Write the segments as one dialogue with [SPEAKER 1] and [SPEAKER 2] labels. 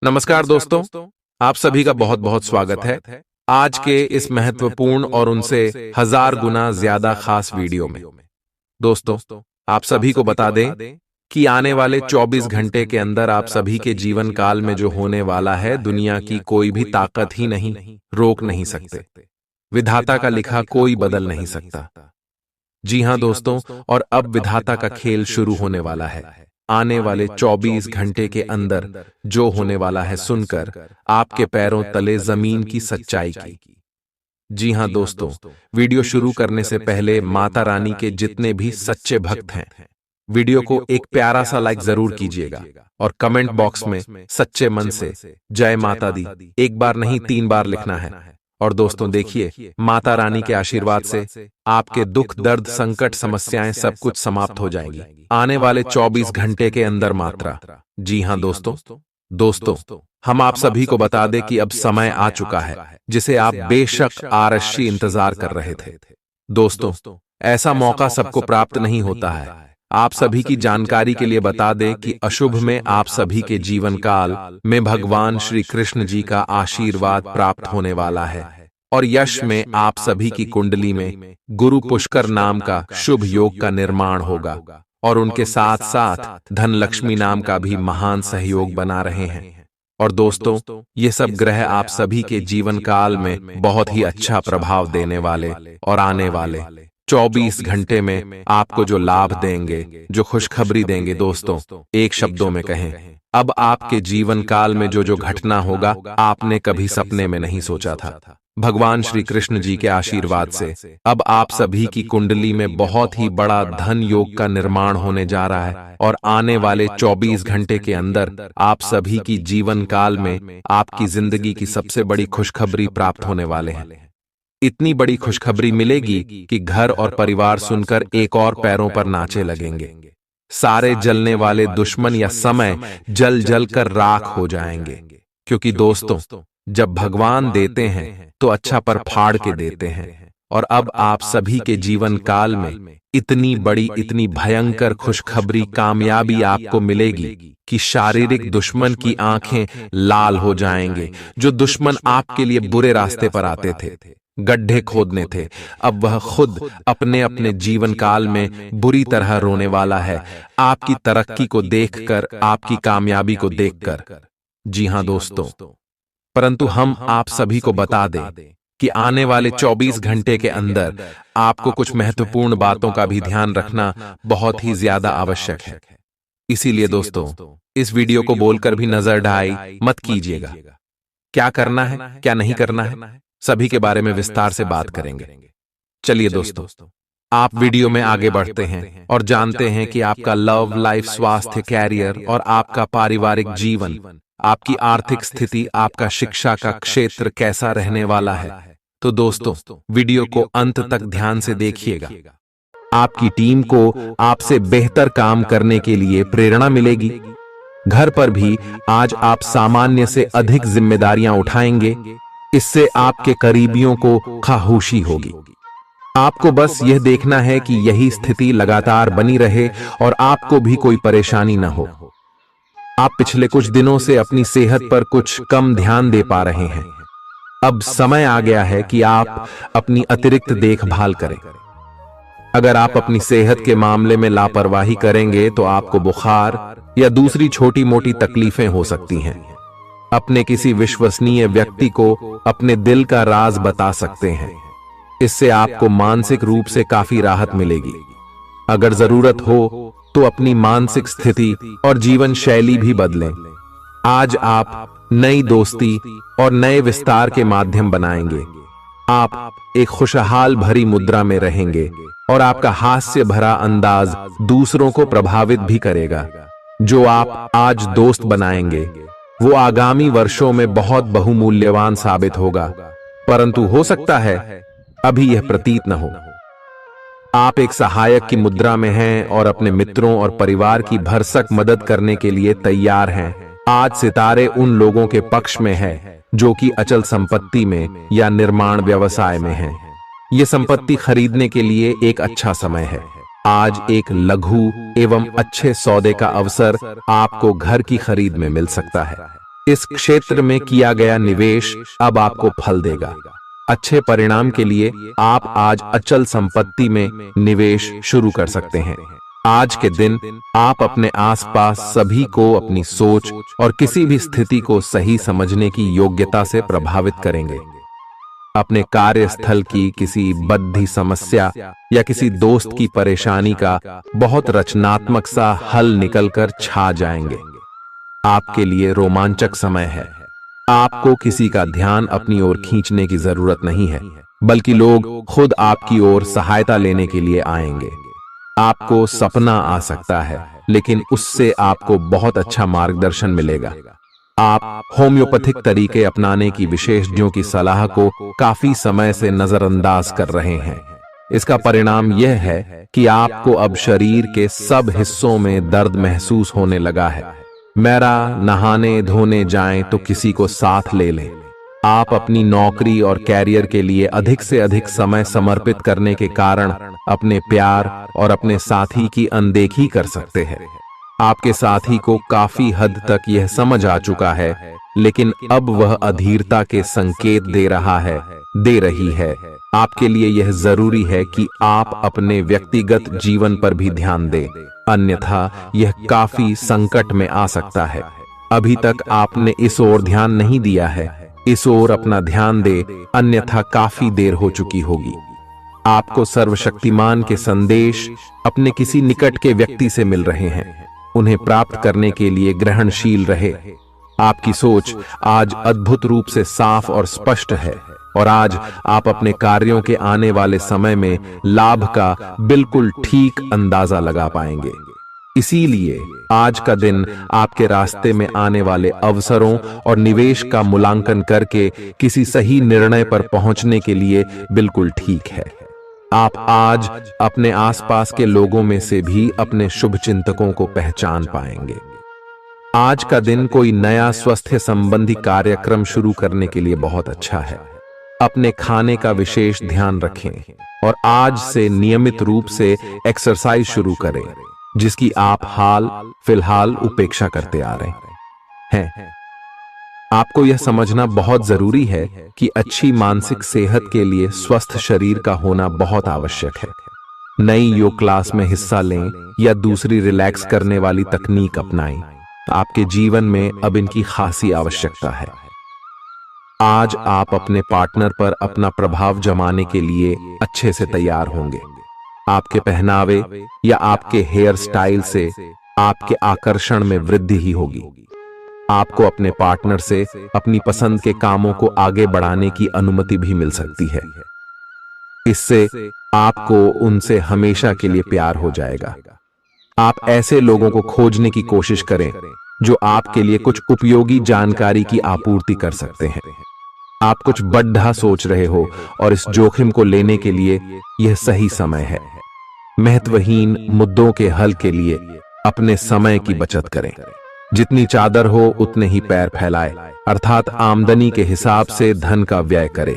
[SPEAKER 1] नमस्कार दोस्तों, आप सभी का बहुत बहुत स्वागत है आज के इस महत्वपूर्ण और उनसे 1000 गुना ज्यादा खास वीडियो में। दोस्तों, आप सभी को बता दें कि आने वाले 24 घंटे के अंदर आप सभी के जीवन काल में जो होने वाला है, दुनिया की कोई भी ताकत ही नहीं रोक नहीं सकते। विधाता का लिखा कोई बदल नहीं सकता। जी हां दोस्तों, और अब विधाता का खेल शुरू होने वाला है। आने वाले 24 घंटे के अंदर जो होने वाला है सुनकर आपके पैरों तले जमीन की सच्चाई की। जी हां दोस्तों, वीडियो शुरू करने से पहले माता रानी के जितने भी सच्चे भक्त हैं, वीडियो को एक प्यारा सा लाइक जरूर कीजिएगा और कमेंट बॉक्स में सच्चे मन से जय माता दी एक बार नहीं 3 बार लिखना है। और दोस्तों देखिए, माता रानी के आशीर्वाद से आपके दुख दर्द संकट समस्याएं सब कुछ समाप्त हो जाएंगी आने वाले 24 घंटे के अंदर मात्रा। जी हां दोस्तों, हम आप सभी को बता दें कि अब समय आ चुका है जिसे आप बेशक आरशी इंतजार कर रहे थे। दोस्तों, ऐसा मौका सबको प्राप्त नहीं होता है। आप सभी की जानकारी के लिए बता दें कि अशुभ में आप सभी के जीवन काल में भगवान श्री कृष्ण जी का आशीर्वाद प्राप्त होने वाला है और यश में आप सभी की कुंडली में गुरु पुष्कर नाम का शुभ योग का निर्माण होगा और उनके साथ साथ धन लक्ष्मी नाम का भी महान सहयोग बना रहे हैं। और दोस्तों, ये सब ग्रह आप सभी के जीवन काल में बहुत ही अच्छा प्रभाव देने वाले और आने वाले 24 घंटे में आपको जो लाभ देंगे, जो खुशखबरी देंगे, दोस्तों एक शब्दों में कहें, अब आपके जीवन काल में जो जो घटना होगा आपने कभी सपने में नहीं सोचा था। भगवान श्री कृष्ण जी के आशीर्वाद से अब आप सभी की कुंडली में बहुत ही बड़ा धन योग का निर्माण होने जा रहा है और आने वाले 24 घंटे के अंदर आप सभी की जीवन काल में आपकी जिंदगी की सबसे बड़ी खुशखबरी प्राप्त होने वाले हैं। इतनी बड़ी खुशखबरी मिलेगी कि घर और परिवार सुनकर एक और पैरों पर नाचे लगेंगे। सारे जलने वाले दुश्मन या समय जल जल कर राख हो जाएंगे, क्योंकि दोस्तों जब भगवान देते हैं तो अच्छा पर फाड़ के देते हैं। और अब आप सभी के जीवन काल में इतनी बड़ी इतनी भयंकर खुशखबरी कामयाबी आपको मिलेगी कि शारीरिक दुश्मन की आंखें लाल हो जाएंगे। जो दुश्मन आपके लिए बुरे रास्ते पर आते थे, गड्ढे खोदने थे, अब वह खुद अपने अपने जीवन काल में बुरी तरह रोने वाला है आपकी तरक्की को देखकर, आपकी कामयाबी को देखकर। जी हां दोस्तों, परंतु हम आप सभी को बता दें कि आने वाले 24 घंटे के अंदर आपको कुछ महत्वपूर्ण बातों का भी ध्यान रखना बहुत ही ज्यादा आवश्यक है। इसीलिए दोस्तों, इस वीडियो को बोलकर भी नजर ढाई मत कीजिएगा। क्या करना है, क्या नहीं करना है, सभी के बारे में विस्तार से बात करेंगे। चलिए दोस्तों, आप वीडियो में आगे बढ़ते हैं और जानते हैं कि आपका लव लाइफ, स्वास्थ्य, कैरियर और आपका पारिवारिक जीवन, आपकी आर्थिक स्थिति, आपका शिक्षा का क्षेत्र कैसा रहने वाला है। तो दोस्तों, वीडियो को अंत तक ध्यान से देखिएगा। आपकी टीम को आपसे बेहतर काम करने के लिए प्रेरणा मिलेगी। घर पर भी आज आप सामान्य से अधिक जिम्मेदारियां उठाएंगे। इससे आपके करीबियों को खामोशी होगी। आपको बस यह देखना है कि यही स्थिति लगातार बनी रहे और आपको भी कोई परेशानी न हो। आप पिछले कुछ दिनों से अपनी सेहत पर कुछ कम ध्यान दे पा रहे हैं। अब समय आ गया है कि आप अपनी अतिरिक्त देखभाल करें। अगर आप अपनी सेहत के मामले में लापरवाही करेंगे तो आपको बुखार या दूसरी छोटी मोटी तकलीफें हो सकती हैं। अपने किसी विश्वसनीय व्यक्ति को अपने दिल का राज बता सकते हैं। इससे आपको मानसिक रूप से काफी राहत मिलेगी। अगर जरूरत हो तो अपनी मानसिक स्थिति और जीवन शैली भी बदलें। आज आप नई दोस्ती और नए विस्तार के माध्यम बनाएंगे। आप एक खुशहाल भरी मुद्रा में रहेंगे और आपका हास्य भरा अंदाज दूसरों को प्रभावित भी करेगा। जो आप आज दोस्त बनाएंगे वो आगामी वर्षों में बहुत बहुमूल्यवान साबित होगा, परंतु हो सकता है अभी यह प्रतीत न हो। आप एक सहायक की मुद्रा में हैं और अपने मित्रों और परिवार की भरसक मदद करने के लिए तैयार हैं। आज सितारे उन लोगों के पक्ष में है जो कि अचल संपत्ति में या निर्माण व्यवसाय में हैं। ये संपत्ति खरीदने के लिए एक अच्छा समय है। आज एक लघु एवं अच्छे सौदे का अवसर आपको घर की खरीद में मिल सकता है। इस क्षेत्र में किया गया निवेश अब आपको फल देगा। अच्छे परिणाम के लिए आप आज अचल संपत्ति में निवेश शुरू कर सकते हैं। आज के दिन आप अपने आसपास सभी को अपनी सोच और किसी भी स्थिति को सही समझने की योग्यता से प्रभावित करेंगे। अपने कार्यस्थल की किसी बद्धी समस्या या किसी दोस्त की परेशानी का बहुत रचनात्मक सा हल निकलकर छा जाएंगे। आपके लिए रोमांचक समय है। आपको किसी का ध्यान अपनी ओर खींचने की जरूरत नहीं है, बल्कि लोग खुद आपकी ओर सहायता लेने के लिए आएंगे। आपको सपना आ सकता है, लेकिन उससे आपको बहुत अच्छा मार्गदर्शन मिलेगा। आप होम्योपैथिक तरीके अपनाने की विशेषज्ञों की सलाह को काफी समय से नजरअंदाज कर रहे हैं। इसका परिणाम यह है कि आपको अब शरीर के सब हिस्सों में दर्द महसूस होने लगा है। मेरा नहाने धोने जाएं तो किसी को साथ ले लें। आप अपनी नौकरी और कैरियर के लिए अधिक से अधिक समय समर्पित करने के कारण अपने प्यार और अपने साथी की अनदेखी कर सकते हैं। आपके साथी को काफी हद तक यह समझ आ चुका है, लेकिन अब वह अधीरता के संकेत दे रही है। आपके लिए यह जरूरी है कि आप अपने व्यक्तिगत जीवन पर भी ध्यान दें, अन्यथा यह काफी संकट में आ सकता है। अभी तक आपने इस ओर ध्यान नहीं दिया है, इस ओर अपना ध्यान दे, अन्यथा काफी देर हो चुकी होगी। आपको सर्वशक्तिमान के संदेश अपने किसी निकट के व्यक्ति से मिल रहे हैं। उन्हें प्राप्त करने के लिए ग्रहणशील रहे। आपकी सोच आज अद्भुत रूप से साफ और स्पष्ट है, और आज आप अपने कार्यों के आने वाले समय में लाभ का बिल्कुल ठीक अंदाजा लगा पाएंगे। इसीलिए आज का दिन आपके रास्ते में आने वाले अवसरों और निवेश का मूल्यांकन करके किसी सही निर्णय पर पहुंचने के लिए बिल्कुल ठीक है। आप आज अपने आसपास के लोगों में से भी अपने शुभ चिंतकों को पहचान पाएंगे। आज का दिन कोई नया स्वास्थ्य संबंधी कार्यक्रम शुरू करने के लिए बहुत अच्छा है। अपने खाने का विशेष ध्यान रखें और आज से नियमित रूप से एक्सरसाइज शुरू करें, जिसकी आप हाल फिलहाल उपेक्षा करते आ रहे हैं। आपको यह समझना बहुत जरूरी है कि अच्छी मानसिक सेहत के लिए स्वस्थ शरीर का होना बहुत आवश्यक है। नई योग क्लास में हिस्सा लें या दूसरी रिलैक्स करने वाली तकनीक अपनाएं। आपके जीवन में अब इनकी खासी आवश्यकता है। आज आप अपने पार्टनर पर अपना प्रभाव जमाने के लिए अच्छे से तैयार होंगे। आपके पहनावे या आपके हेयर स्टाइल से आपके आकर्षण में वृद्धि ही होगी। आपको अपने पार्टनर से अपनी पसंद के कामों को आगे बढ़ाने की अनुमति भी मिल सकती है। इससे आपको उनसे हमेशा के लिए प्यार हो जाएगा। आप ऐसे लोगों को खोजने की कोशिश करें जो आपके लिए कुछ उपयोगी जानकारी की आपूर्ति कर सकते हैं। आप कुछ बड़ा सोच रहे हो और इस जोखिम को लेने के लिए यह सही समय है। महत्वहीन मुद्दों के हल के लिए अपने समय की बचत करें। जितनी चादर हो उतने ही पैर फैलाए, अर्थात आमदनी के हिसाब से धन का व्यय करें।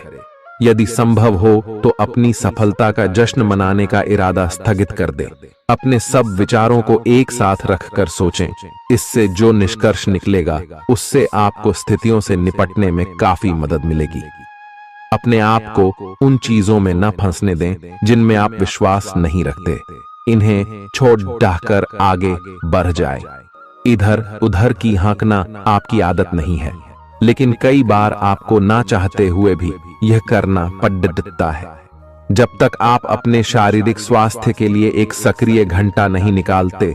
[SPEAKER 1] यदि संभव हो तो अपनी सफलता का जश्न मनाने का इरादा स्थगित कर दें। अपने सब विचारों को एक साथ रखकर सोचें। इससे जो निष्कर्ष निकलेगा उससे आपको स्थितियों से निपटने में काफी मदद मिलेगी। अपने आप को उन चीजों में न फंसने दें जिनमें आप विश्वास नहीं रखते। इन्हें छोड़ डाहकर आगे बढ़ जाए। इधर उधर की हाँकना आपकी आदत नहीं है, लेकिन कई बार आपको ना चाहते हुए भी यह करना पड़ता है। जब तक आप अपने शारीरिक स्वास्थ्य के लिए एक सक्रिय घंटा नहीं निकालते,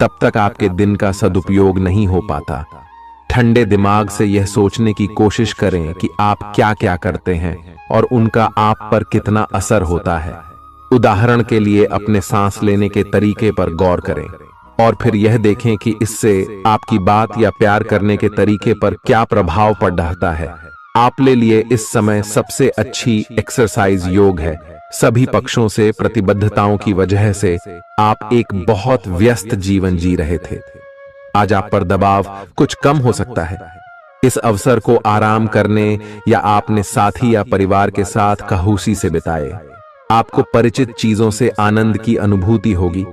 [SPEAKER 1] तब तक आपके दिन का सदुपयोग नहीं हो पाता। ठंडे दिमाग से यह सोचने की कोशिश करें कि आप क्या क्या करते हैं और उनका आप पर कितना असर होता है। उदाहरण के लिए अपने सांस लेने के तरीके पर गौर करें और फिर यह देखें कि इससे आपकी बात या प्यार करने के तरीके पर क्या प्रभाव पड़ रहा है। आपके लिए इस समय सबसे अच्छी एक्सरसाइज योग है। सभी पक्षों से प्रतिबद्धताओं की वजह से आप एक बहुत व्यस्त जीवन जी रहे थे। आज आप पर दबाव कुछ कम हो सकता है। इस अवसर को आराम करने या आपने साथी या परिवार के साथ खहूसी से बिताए। आपको परिचित चीजों से आनंद की अनुभूति होगी।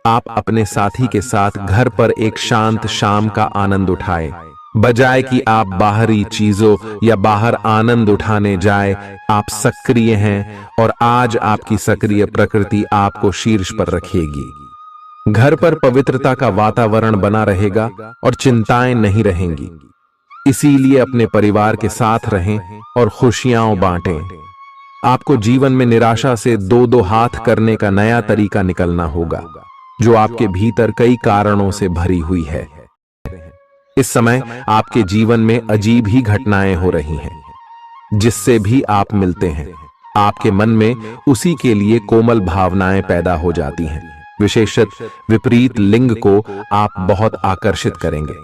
[SPEAKER 1] आप अपने साथी के साथ घर पर एक शांत शाम का आनंद उठाएं। बजाय कि आप बाहरी चीजों या बाहर आनंद उठाने जाए, आप सक्रिय हैं और आज आपकी सक्रिय प्रकृति आपको शीर्ष पर रखेगी। घर पर पवित्रता का वातावरण बना रहेगा और चिंताएं नहीं रहेंगी। इसीलिए अपने परिवार के साथ रहें और खुशियां बांटें। आपको जीवन में निराशा से दो दो हाथ करने का नया तरीका निकलना होगा, जो आपके भीतर कई कारणों से भरी हुई है। इस समय आपके जीवन में अजीब ही घटनाएं हो रही हैं। जिससे भी आप मिलते हैं, आपके मन में उसी के लिए कोमल भावनाएं पैदा हो जाती हैं। विशेषतः विपरीत लिंग को आप बहुत आकर्षित करेंगे।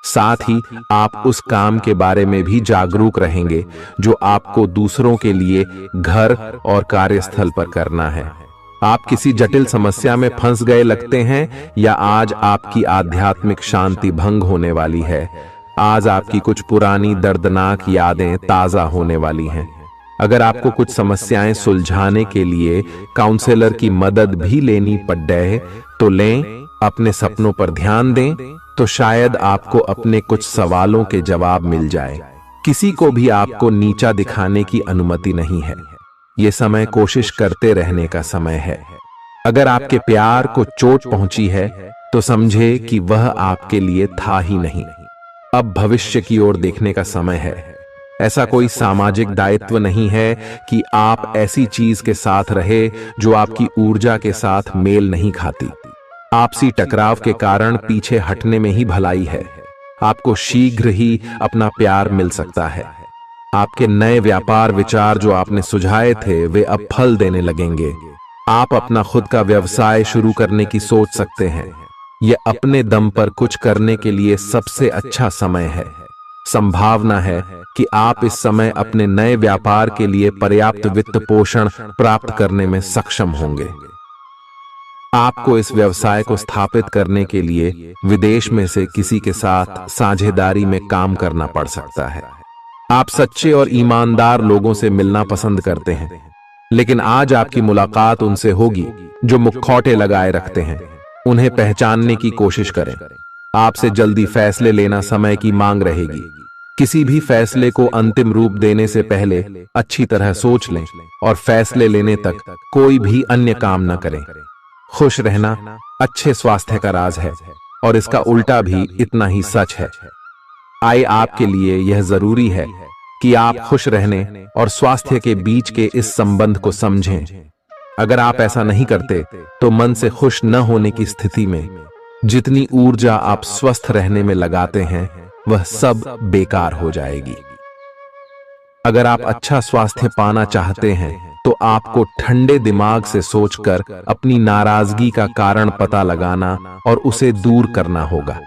[SPEAKER 1] साथ ही आप उस काम के बारे में भी जागरूक रहेंगे जो आपको दूसरों के लिए घर और कार्यस्थल पर करना है। आप किसी जटिल समस्या में फंस गए लगते हैं, या आज आपकी आध्यात्मिक शांति भंग होने वाली है। आज आपकी कुछ पुरानी दर्दनाक यादें ताजा होने वाली हैं। अगर आपको कुछ समस्याएं सुलझाने के लिए काउंसलर की मदद भी लेनी पड़ जाए तो लें। अपने सपनों पर ध्यान दें तो शायद आपको अपने कुछ सवालों के जवाब मिल जाए। किसी को भी आपको नीचा दिखाने की अनुमति नहीं है। ये समय कोशिश करते रहने का समय है। अगर आपके प्यार को चोट पहुंची है तो समझे कि वह आपके लिए था ही नहीं। अब भविष्य की ओर देखने का समय है। ऐसा कोई सामाजिक दायित्व नहीं है कि आप ऐसी चीज के साथ रहे जो आपकी ऊर्जा के साथ मेल नहीं खाती। आपसी टकराव के कारण पीछे हटने में ही भलाई है। आपको शीघ्र ही अपना प्यार मिल सकता है। आपके नए व्यापार विचार जो आपने सुझाए थे वे अब फल देने लगेंगे। आप अपना खुद का व्यवसाय शुरू करने की सोच सकते हैं। यह अपने दम पर कुछ करने के लिए सबसे अच्छा समय है। संभावना है कि आप इस समय अपने नए व्यापार के लिए पर्याप्त वित्त पोषण प्राप्त करने में सक्षम होंगे। आपको इस व्यवसाय को स्थापित करने के लिए विदेश में से किसी के साथ साझेदारी में काम करना पड़ सकता है। आप सच्चे और ईमानदार लोगों से मिलना पसंद करते हैं, लेकिन आज आपकी मुलाकात उनसे होगी जो मुखौटे लगाए रखते हैं। उन्हें पहचानने की कोशिश करें। आपसे जल्दी फैसले लेना समय की मांग रहेगी। किसी भी फैसले को अंतिम रूप देने से पहले अच्छी तरह सोच लें और फैसले लेने तक कोई भी अन्य काम न करें। खुश रहना अच्छे स्वास्थ्य का राज है और इसका उल्टा भी इतना ही सच है। आए आपके लिए यह जरूरी है कि आप खुश रहने और स्वास्थ्य के बीच के इस संबंध को समझें। अगर आप ऐसा नहीं करते तो मन से खुश न होने की स्थिति में जितनी ऊर्जा आप स्वस्थ रहने में लगाते हैं वह सब बेकार हो जाएगी। अगर आप अच्छा स्वास्थ्य पाना चाहते हैं तो आपको ठंडे दिमाग से सोचकर अपनी नाराजगी का कारण पता लगाना और उसे दूर करना होगा।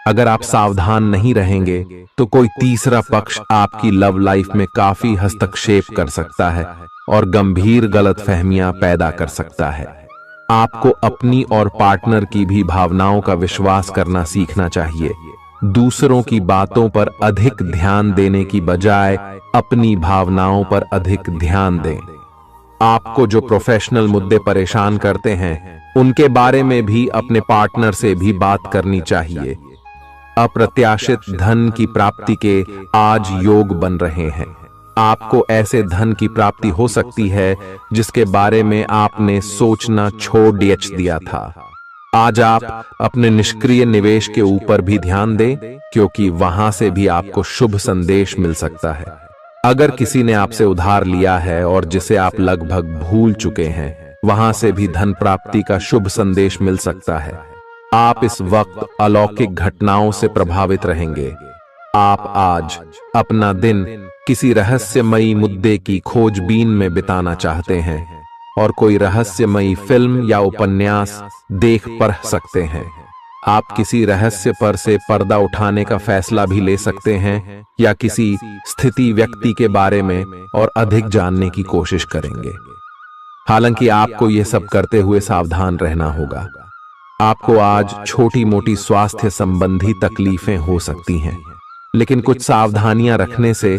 [SPEAKER 1] अगर आप सावधान नहीं रहेंगे तो कोई तीसरा पक्ष आपकी लव लाइफ में काफी हस्तक्षेप कर सकता है और गंभीर गलतफहमियां पैदा कर सकता है। आपको अपनी और पार्टनर की भी भावनाओं का विश्वास करना सीखना चाहिए। दूसरों की बातों पर अधिक ध्यान देने की बजाय अपनी भावनाओं पर अधिक ध्यान दें। आपको जो प्रोफेशनल मुद्दे परेशान करते हैं उनके बारे में भी अपने पार्टनर से भी बात करनी चाहिए। अप्रत्याशित धन की प्राप्ति के आज योग बन रहे हैं। आपको ऐसे धन की प्राप्ति हो सकती है जिसके बारे में आपने सोचना छोड़ दिया था। आज आप अपने निष्क्रिय निवेश के ऊपर भी ध्यान दें, क्योंकि वहां से भी आपको शुभ संदेश मिल सकता है। अगर किसी ने आपसे उधार लिया है और जिसे आप लगभग भूल चुके हैं, वहां से भी धन प्राप्ति का शुभ संदेश मिल सकता है। आप इस वक्त अलौकिक घटनाओं से प्रभावित रहेंगे। आप आज अपना दिन किसी रहस्यमयी मुद्दे की खोजबीन में बिताना चाहते हैं और कोई रहस्यमयी फिल्म या उपन्यास देख पढ़ सकते हैं। आप किसी रहस्य पर से पर्दा उठाने का फैसला भी ले सकते हैं या किसी स्थिति व्यक्ति के बारे में और अधिक जानने की कोशिश करेंगे। हालांकि आपको यह सब करते हुए सावधान रहना होगा। आपको आज छोटी मोटी स्वास्थ्य संबंधी तकलीफें हो सकती हैं, लेकिन कुछ सावधानियां रखने से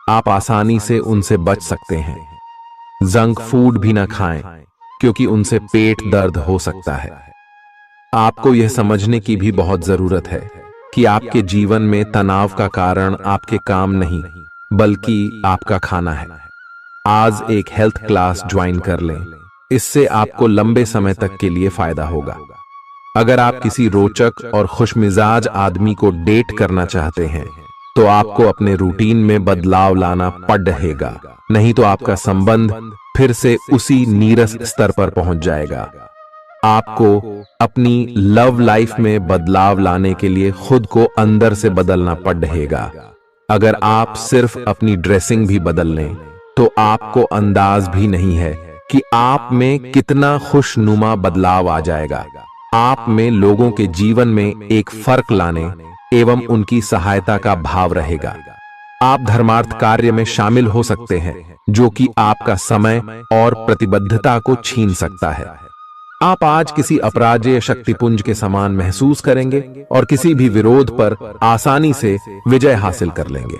[SPEAKER 1] आप आसानी से उनसे बच सकते हैं। जंक फूड भी ना खाएं, क्योंकि उनसे पेट दर्द हो सकता है। आपको यह समझने की भी बहुत जरूरत है कि आपके जीवन में तनाव का कारण आपके काम नहीं बल्कि आपका खाना है। आज एक हेल्थ क्लास ज्वाइन कर लें, इससे आपको लंबे समय तक के लिए फायदा होगा। अगर आप किसी रोचक और खुशमिजाज आदमी को डेट करना चाहते हैं तो आपको अपने रूटीन में बदलाव लाना पड़ेगा, नहीं तो आपका संबंध फिर से उसी नीरस स्तर पर पहुंच जाएगा। आपको अपनी लव लाइफ में बदलाव लाने के लिए खुद को अंदर से बदलना पड़ेगा। अगर आप सिर्फ अपनी ड्रेसिंग भी बदल लें तो आपको अंदाज भी नहीं है कि आप में कितना खुशनुमा बदलाव आ जाएगा। आप में लोगों के जीवन में एक फर्क लाने एवं उनकी सहायता का भाव रहेगा। आप धर्मार्थ कार्य में शामिल हो सकते हैं जो कि आपका समय और प्रतिबद्धता को छीन सकता है। आप आज किसी अपराजेय शक्तिपुंज के समान महसूस करेंगे और किसी भी विरोध पर आसानी से विजय हासिल कर लेंगे।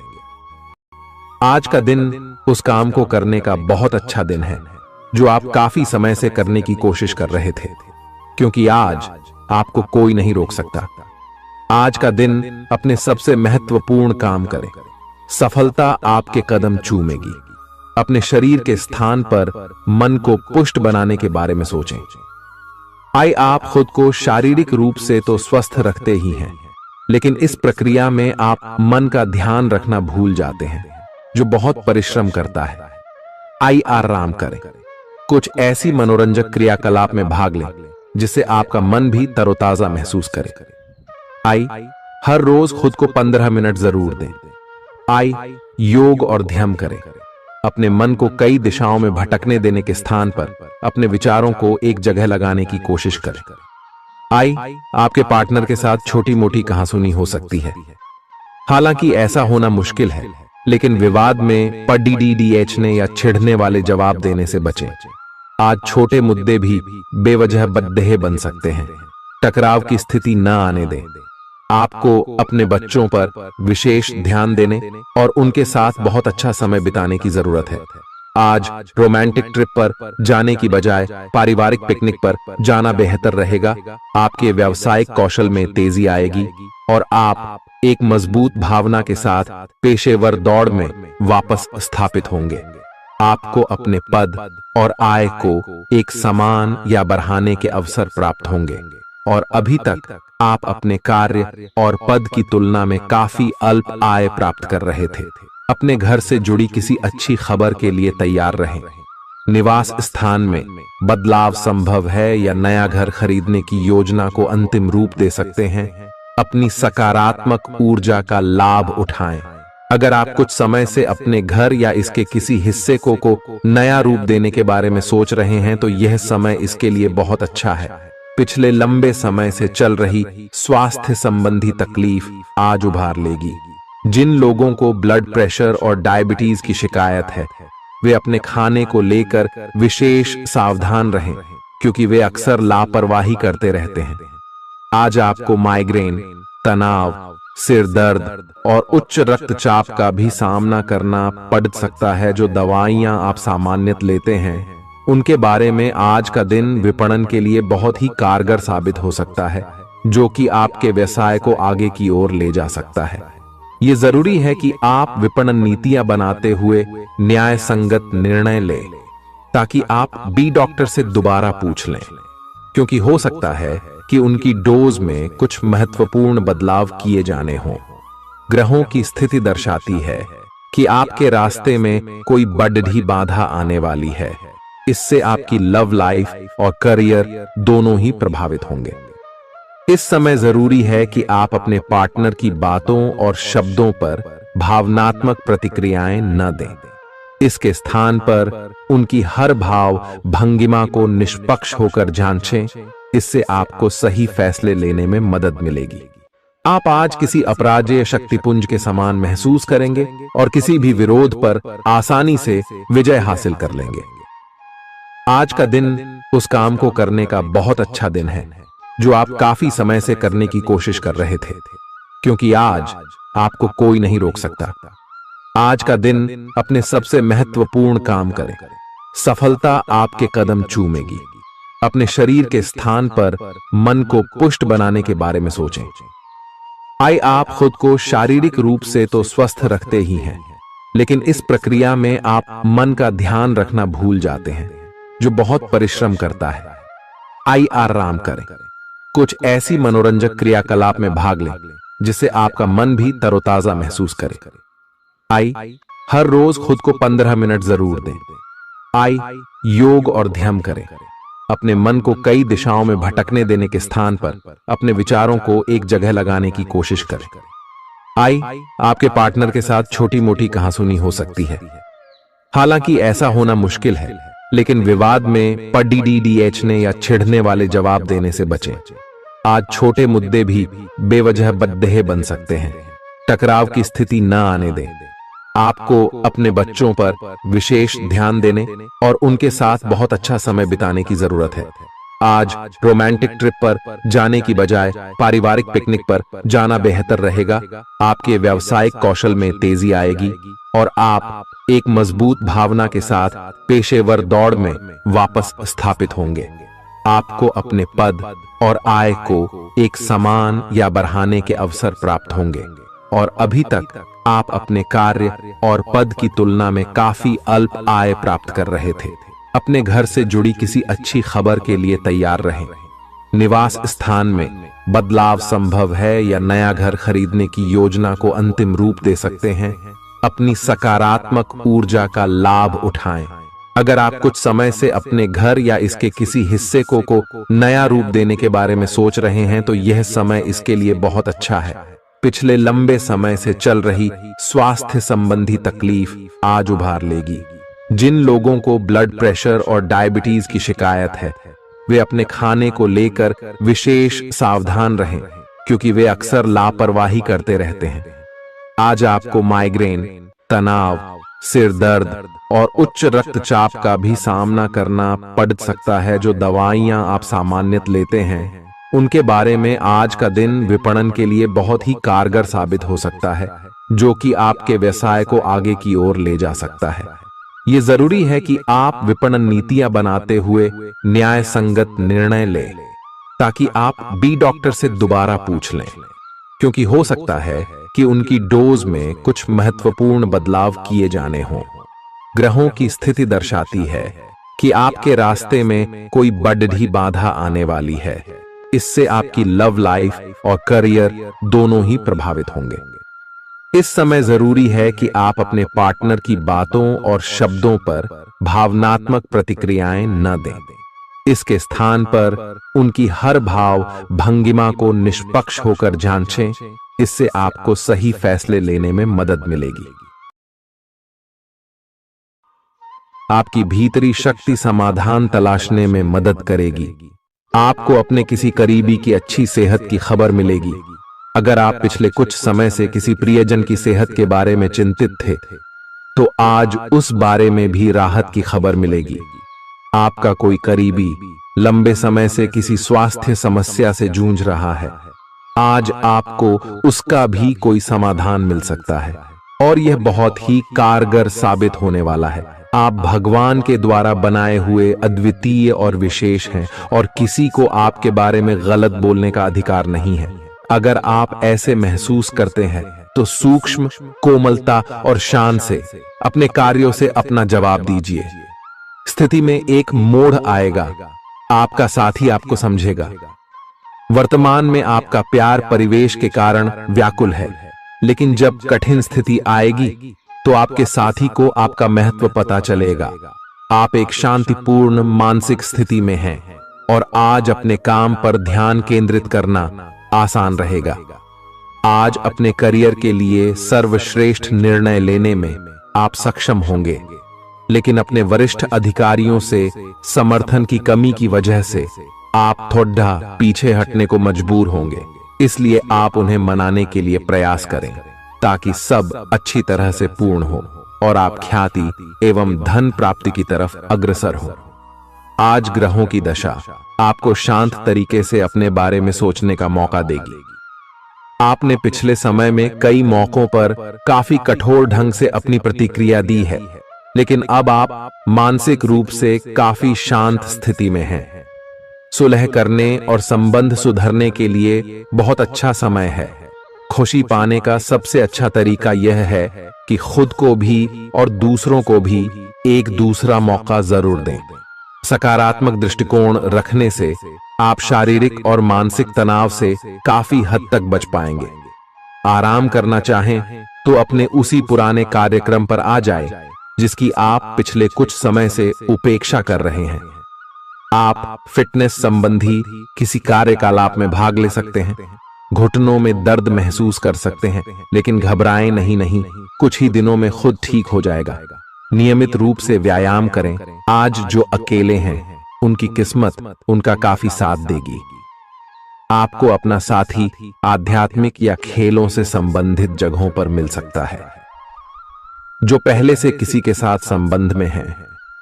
[SPEAKER 1] आज का दिन उस काम को करने का बहुत अच्छा दिन है जो आप काफी समय से करने की कोशिश कर रहे थे, क्योंकि आज आपको कोई नहीं रोक सकता। आज का दिन अपने सबसे महत्वपूर्ण काम करें। सफलता आपके कदम चूमेगी। अपने शरीर के स्थान पर मन को पुष्ट बनाने के बारे में सोचें। आप खुद को शारीरिक रूप से तो स्वस्थ रखते ही हैं, लेकिन इस प्रक्रिया में आप मन का ध्यान रखना भूल जाते हैं जो बहुत परिश्रम करता है। आराम करें। कुछ ऐसी मनोरंजक क्रियाकलाप में भाग लें जिससे आपका मन भी तरोताजा महसूस करे। हर रोज खुद को 15 मिनट जरूर दें। योग और ध्यान करें। अपने मन को कई दिशाओं में भटकने देने के स्थान पर अपने विचारों को एक जगह लगाने की कोशिश करें। आपके पार्टनर के साथ छोटी मोटी कहासुनी हो सकती है। हालांकि ऐसा होना मुश्किल है, लेकिन विवाद में पड़ने या छिड़ने वाले जवाब देने से बचें। आज छोटे मुद्दे भी बेवजह बद्देह बन सकते हैं। टकराव की स्थिति न आने दें। आपको अपने बच्चों पर विशेष ध्यान देने और उनके साथ बहुत अच्छा समय बिताने की जरूरत है। आज रोमांटिक ट्रिप पर जाने की बजाय पारिवारिक पिकनिक पर जाना बेहतर रहेगा। आपके व्यावसायिक कौशल में तेजी आएगी और आप एक मजबूत भावना के साथ पेशेवर दौड़ में वापस स्थापित होंगे। आपको अपने पद और आय को एक समान या बढ़ाने के अवसर प्राप्त होंगे और अभी तक आप अपने कार्य और पद की तुलना में काफी अल्प आय प्राप्त कर रहे थे। अपने घर से जुड़ी किसी अच्छी खबर के लिए तैयार रहें। निवास स्थान में बदलाव संभव है या नया घर खरीदने की योजना को अंतिम रूप दे सकते हैं। अपनी सकारात्मक ऊर्जा का लाभ उठाएं। अगर आप कुछ समय से अपने घर या इसके किसी हिस्से को नया रूप देने के बारे में सोच रहे हैं तो यह समय इसके लिए बहुत अच्छा है। पिछले लंबे समय से चल रही स्वास्थ्य संबंधी तकलीफ आज उभार लेगी। जिन लोगों को ब्लड प्रेशर और डायबिटीज की शिकायत है वे अपने खाने को लेकर विशेष सावधान रहें, क्योंकि वे अक्सर लापरवाही करते रहते हैं। आज आपको माइग्रेन, तनाव, सिर दर्द और उच्च रक्तचाप का भी सामना करना पड़ सकता है। जो दवाइयां आप सामान्यतः लेते हैं उनके बारे में आज का दिन विपणन के लिए बहुत ही कारगर साबित हो सकता है, जो कि आपके व्यवसाय को आगे की ओर ले जा सकता है। ये जरूरी है कि आप विपणन नीतियां बनाते हुए न्याय संगत निर्णय लें, ताकि आप डॉक्टर से दोबारा पूछ लें, क्योंकि हो सकता है कि उनकी डोज में कुछ महत्वपूर्ण बदलाव किए जाने हों। ग्रहों की स्थिति दर्शाती है कि आपके रास्ते में कोई बड़ी बाधा आने वाली है। इससे आपकी लव लाइफ और करियर दोनों ही प्रभावित होंगे। इस समय जरूरी है कि आप अपने पार्टनर की बातों और शब्दों पर भावनात्मक प्रतिक्रियाएं न दें। इसके स्थान पर उनकी हर भाव भंगिमा को निष्पक्ष होकर जांचें। इससे आपको सही फैसले लेने में मदद मिलेगी। आप आज किसी अपराजेय शक्तिपुंज के समान महसूस करेंगे और किसी भी विरोध पर आसानी से विजय हासिल कर लेंगे। आज का दिन उस काम को करने का बहुत अच्छा दिन है जो आप काफी समय से करने की कोशिश कर रहे थे, क्योंकि आज आपको कोई नहीं रोक सकता। आज का दिन अपने सबसे महत्वपूर्ण काम करें। सफलता आपके कदम चूमेगी। अपने शरीर के स्थान पर मन को पुष्ट बनाने के बारे में सोचें। आप खुद को शारीरिक रूप से तो स्वस्थ रखते ही हैं, लेकिन इस प्रक्रिया में आप मन का ध्यान रखना भूल जाते हैं, जो बहुत परिश्रम करता है। आराम करें। कुछ ऐसी मनोरंजक क्रियाकलाप में भाग लें जिससे आपका मन भी तरोताजा महसूस करे। हर रोज खुद को 15 मिनट जरूर दें। योग और ध्यान करें। अपने मन को कई दिशाओं में भटकने देने के स्थान पर अपने विचारों को एक जगह लगाने की कोशिश करें। आपके पार्टनर के साथ छोटी मोटी कहासुनी हो सकती है। हालांकि ऐसा होना मुश्किल है, लेकिन विवाद में पढ़ने या छिड़ने वाले जवाब देने से बचें। आज छोटे मुद्दे भी बेवजह बद्देह बन सकते हैं। टकराव की स्थिति न आने दें। आपको अपने बच्चों पर विशेष ध्यान देने और उनके साथ बहुत अच्छा समय बिताने की जरूरत है। आज रोमांटिक ट्रिप पर जाने की बजाय पारिवारिक पिकनिक पर जाना बेहतर रहेगा। आपके व्यावसायिक कौशल में तेजी आएगी और आप एक मजबूत भावना के साथ पेशेवर दौड़ में वापस स्थापित होंगे। आपको अपने पद और आय को एक समान या बढ़ाने के अवसर प्राप्त होंगे और अभी तक आप अपने कार्य और पद की तुलना में काफी अल्प आय प्राप्त कर रहे थे। अपने घर से जुड़ी किसी अच्छी खबर के लिए तैयार रहें। निवास स्थान में बदलाव संभव है या नया घर खरीदने की योजना को अंतिम रूप दे सकते हैं। अपनी सकारात्मक ऊर्जा का लाभ उठाएं। अगर आप कुछ समय से अपने घर या इसके किसी हिस्से को नया रूप देने के बारे में सोच रहे हैं, तो यह समय इसके लिए बहुत अच्छा है। पिछले लंबे समय से चल रही स्वास्थ्य संबंधी तकलीफ आज उभार लेगी। जिन लोगों को ब्लड प्रेशर और डायबिटीज की शिकायत है, वे अपने खाने को लेकर विशेष सावधान रहें, क्योंकि वे अक्सर लापरवाही करते रहते हैं। आज आपको माइग्रेन, तनाव, सिर दर्द और उच्च रक्तचाप का भी सामना करना पड़ सकता है। जो दवाइयां आप सामान्यतः लेते हैं, उनके बारे में आज का दिन विपणन के लिए बहुत ही कारगर साबित हो सकता है, जो कि आपके व्यवसाय को आगे की ओर ले जा सकता है। ये जरूरी है कि आप विपणन नीतियां बनाते हुए न्याय संगत निर्णय लें, ताकि आप बी डॉक्टर से दोबारा पूछ लें, क्योंकि हो सकता है कि उनकी डोज में कुछ महत्वपूर्ण बदलाव किए जाने हों। ग्रहों की स्थिति दर्शाती है कि आपके रास्ते में कोई बड़ी बाधा आने वाली है। इससे आपकी लव लाइफ और करियर दोनों ही प्रभावित होंगे। इस समय जरूरी है कि आप अपने पार्टनर की बातों और शब्दों पर भावनात्मक प्रतिक्रियाएं न दें। इसके स्थान पर उनकी हर भाव भंगिमा को निष्पक्ष होकर जांचें। इससे आपको सही फैसले लेने में मदद मिलेगी। आपकी भीतरी शक्ति समाधान तलाशने में मदद करेगी। आपको अपने किसी करीबी की अच्छी सेहत की खबर मिलेगी। अगर आप पिछले कुछ समय से किसी प्रियजन की सेहत के बारे में चिंतित थे, तो आज उस बारे में भी राहत की खबर मिलेगी। आपका कोई करीबी लंबे समय से किसी स्वास्थ्य समस्या से जूझ रहा है, आज आपको उसका भी कोई समाधान मिल सकता है और यह बहुत ही कारगर साबित होने वाला है। आप भगवान के द्वारा बनाए हुए अद्वितीय और विशेष हैं और किसी को आपके बारे में गलत बोलने का अधिकार नहीं है। अगर आप ऐसे महसूस करते हैं, तो सूक्ष्म, कोमलता और शान से अपने कार्यों से अपना जवाब दीजिए। स्थिति में एक मोड़ आएगा, आपका साथी आपको समझेगा। वर्तमान में आपका प्यार परिवेश के कारण व्याकुल है, लेकिन जब कठिन स्थिति आएगी तो आपके साथी को आपका महत्व पता चलेगा। आप एक शांतिपूर्ण मानसिक स्थिति में हैं और आज अपने काम पर ध्यान केंद्रित करना आसान रहेगा। आज अपने करियर के लिए सर्वश्रेष्ठ निर्णय लेने में आप सक्षम होंगे, लेकिन अपने वरिष्ठ अधिकारियों से समर्थन की कमी की वजह से आप थोड़ा पीछे हटने को मजबूर होंगे। इसलिए आप उन्हें मनाने के लिए प्रयास करें, ताकि सब अच्छी तरह से पूर्ण हो और आप ख्याति एवं धन प्राप्ति की तरफ अग्रसर हो। आज ग्रहों की दशा आपको शांत तरीके से अपने बारे में सोचने का मौका देगी। आपने पिछले समय में कई मौकों पर काफी कठोर ढंग से अपनी प्रतिक्रिया दी है, लेकिन अब आप मानसिक रूप से काफी शांत स्थिति में हैं। सुलह करने और संबंध सुधरने के लिए बहुत अच्छा समय है। खुशी पाने का सबसे अच्छा तरीका यह है कि खुद को भी और दूसरों को भी एक दूसरा मौका जरूर दें। सकारात्मक दृष्टिकोण रखने से आप शारीरिक और मानसिक तनाव से काफी हद तक बच पाएंगे। आराम करना चाहें तो अपने उसी पुराने कार्यक्रम पर आ जाए जिसकी आप पिछले कुछ समय से उपेक्षा कर रहे हैं। आप फिटनेस संबंधी किसी कार्यकलाप में भाग ले सकते हैं। घुटनों में दर्द महसूस कर सकते हैं, लेकिन घबराएं नहीं, कुछ ही दिनों में खुद ठीक हो जाएगा। नियमित रूप से व्यायाम करें। आज जो अकेले हैं उनकी किस्मत उनका काफी साथ देगी। आपको अपना साथी आध्यात्मिक या खेलों से संबंधित जगहों पर मिल सकता है। जो पहले से किसी के साथ संबंध में हैं,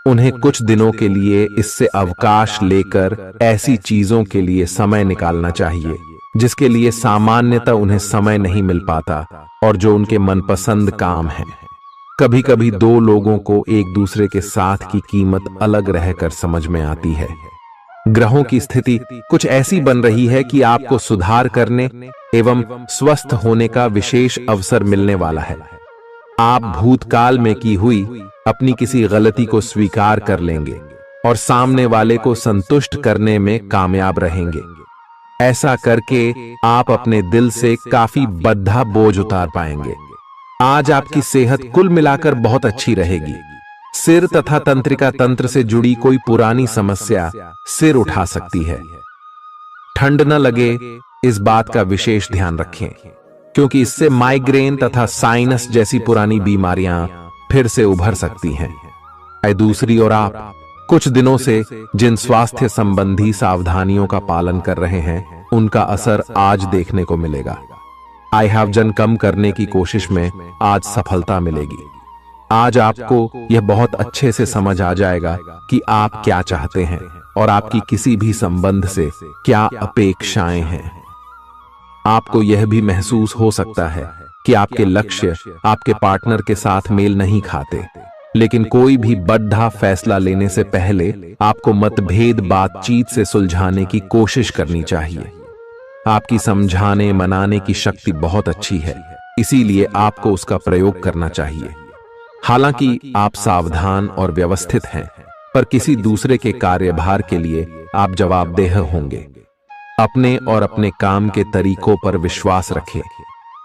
[SPEAKER 1] उन्हें कुछ दिनों के लिए इससे अवकाश लेकर ऐसी चीजों के लिए समय निकालना चाहिए जिसके लिए सामान्यतः उन्हें समय नहीं मिल पाता और जो उनके मनपसंद काम है। कभी कभी दो लोगों को एक दूसरे के साथ की कीमत अलग रहकर समझ में आती है। ग्रहों की स्थिति कुछ ऐसी बन रही है कि आपको सुधार करने एवं स्वस्थ होने का विशेष अवसर मिलने वाला है। आप भूतकाल में की हुई अपनी किसी गलती को स्वीकार कर लेंगे और सामने वाले को संतुष्ट करने में कामयाब रहेंगे। ऐसा करके आप अपने दिल से काफी बद्धा बोझ उतार पाएंगे। आज आपकी सेहत कुल मिलाकर बहुत अच्छी रहेगी। सिर तथा तंत्रिका तंत्र से जुड़ी कोई पुरानी समस्या सिर उठा सकती है। ठंड न लगे इस बात का विशेष ध्यान रखें, क्योंकि इससे माइग्रेन तथा साइनस जैसी पुरानी बीमारियां फिर से उभर सकती हैं। दूसरी ओर आप कुछ दिनों से जिन स्वास्थ्य संबंधी सावधानियों का पालन कर रहे हैं, उनका असर आज देखने को मिलेगा। आई वजन कम करने की कोशिश में आज सफलता मिलेगी। आज आपको यह बहुत अच्छे से समझ आ जाएगा कि आप क्या चाहते हैं और आपकी किसी भी संबंध से क्या अपेक्षाएं हैं। आपको यह भी महसूस हो सकता है कि आपके लक्ष्य आपके पार्टनर के साथ मेल नहीं खाते, लेकिन कोई भी बड़ा फैसला लेने से पहले आपको मतभेद बातचीत से सुलझाने की कोशिश करनी चाहिए। आपकी समझाने मनाने की शक्ति बहुत अच्छी है, इसीलिए आपको उसका प्रयोग करना चाहिए। हालांकि आप सावधान और व्यवस्थित हैं, पर किसी दूसरे के कार्यभार के लिए आप जवाबदेह होंगे। अपने और अपने काम के तरीकों पर विश्वास रखें।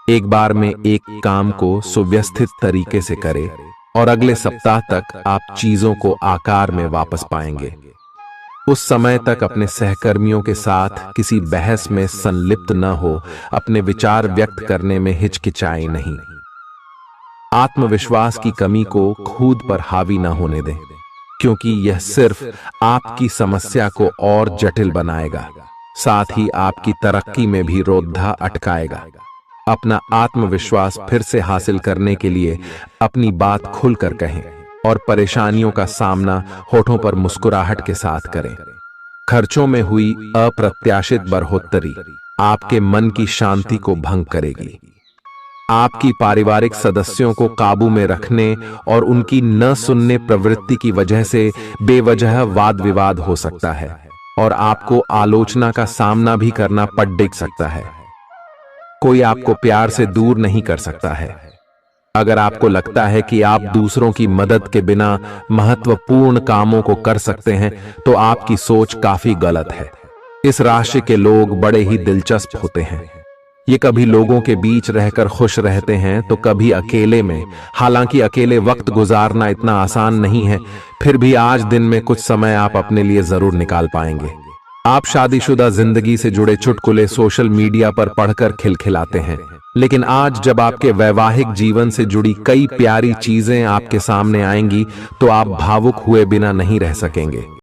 [SPEAKER 1] एक बार में एक काम को सुव्यवस्थित तरीके से करें और अगले सप्ताह तक आप चीजों को आकार में वापस पाएंगे। उस समय तक अपने सहकर्मियों के साथ किसी बहस में संलिप्त न हो, अपने विचार व्यक्त करने में हिचकिचाएं नहीं। आत्मविश्वास की कमी को खुद पर हावी न होने दें, क्योंकि यह सिर्फ आपकी समस्या को और जटिल बनाएगा, साथ ही आपकी तरक्की में भी रोधा अटकाएगा। अपना आत्मविश्वास फिर से हासिल करने के लिए अपनी बात खुलकर कहें और परेशानियों का सामना होठों पर मुस्कुराहट के साथ करें। खर्चों में हुई अप्रत्याशित बढ़ोतरी आपके मन की शांति को भंग करेगी। आपकी पारिवारिक सदस्यों को काबू में रखने और उनकी न सुनने प्रवृत्ति की वजह से बेवजह वाद विवाद हो सकता है और आपको आलोचना का सामना भी करना पड़ सकता है। कोई आपको प्यार से दूर नहीं कर सकता है। अगर आपको लगता है कि आप दूसरों की मदद के बिना महत्वपूर्ण कामों को कर सकते हैं, तो आपकी सोच काफी गलत है। इस राशि के लोग बड़े ही दिलचस्प होते हैं। ये कभी लोगों के बीच रहकर खुश रहते हैं तो कभी अकेले में। हालांकि अकेले वक्त गुजारना इतना आसान नहीं है, फिर भी आज दिन में कुछ समय आप अपने लिए जरूर निकाल पाएंगे। आप शादीशुदा जिंदगी से जुड़े चुटकुले सोशल मीडिया पर पढ़कर खिलखिलाते हैं, लेकिन आज जब आपके वैवाहिक जीवन से जुड़ी कई प्यारी चीजें आपके सामने आएंगी तो आप भावुक हुए बिना नहीं रह सकेंगे।